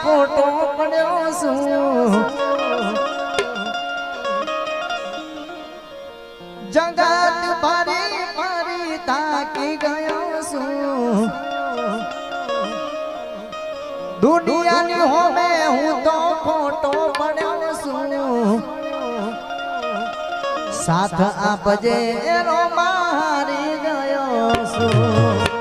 ખોટો પડ્યો છું જગત ભરી મારી તાકી ગયો છું દુનિયાની હોમે હું તો ખોટો પડ્યો છું સાથ આપજે રો મારી ગયો છું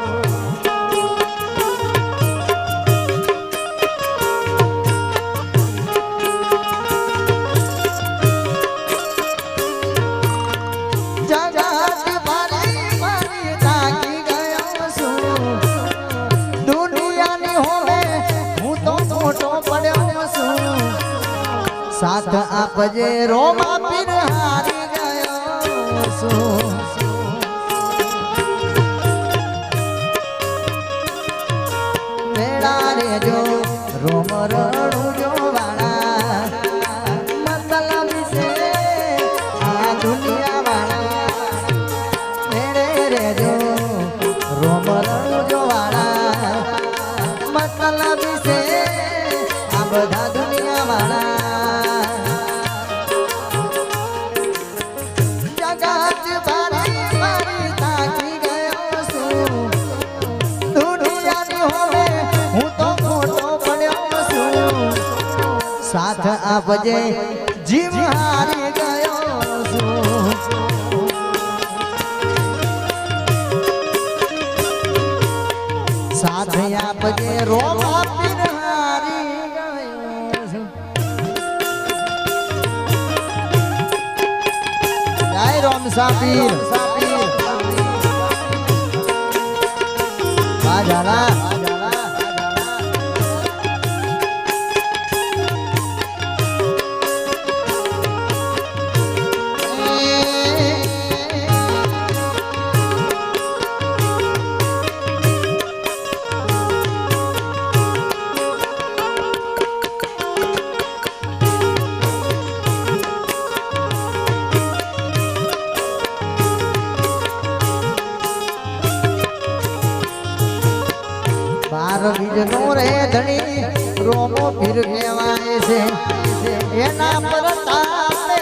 साथ आपजे रोमा पीर हारी गयो છું વેળા રેજો રોમ રણું જોવાળા મતલબ છે આ દુનિયા વાળા વેળે રેજો રોમ રણું જોવાળા મતલબ છે આ બધા દુનિયા વાળા साथ आपजे जीव हारी गयो છું साथ आपजे रोमा पीर हारी गयो છું जय रोम सापीर बाजाला બીજનો રે ધણી રોમો ફીર કહેવાય છે એના પર તાપે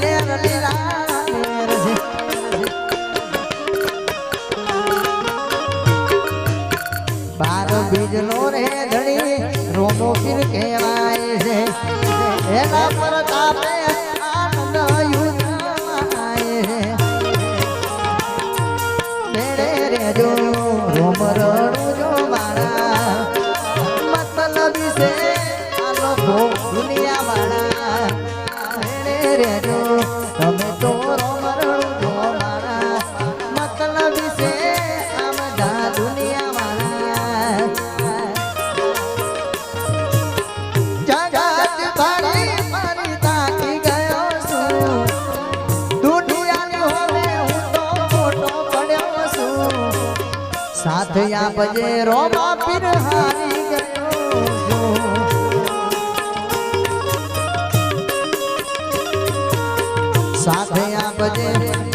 લેર લીલા લેર છે બાર બીજનો રે ધણી રોમો ફીર કહેવાય છે એના પર તાપે આનંદ યુદ્ધાય છે મેળે રેજો રોમ રણું જો दुनिया वाला रेजो तमे तो रोमरण जो मारा मतलब से आमदा दुनिया वाला जगत भरी मारी ताकी गयो છું दुनिया होवे હું તો મોટો પડ્યો છું સાથ આપજે રોમા પીર હારી ગયો છું साथ आपजे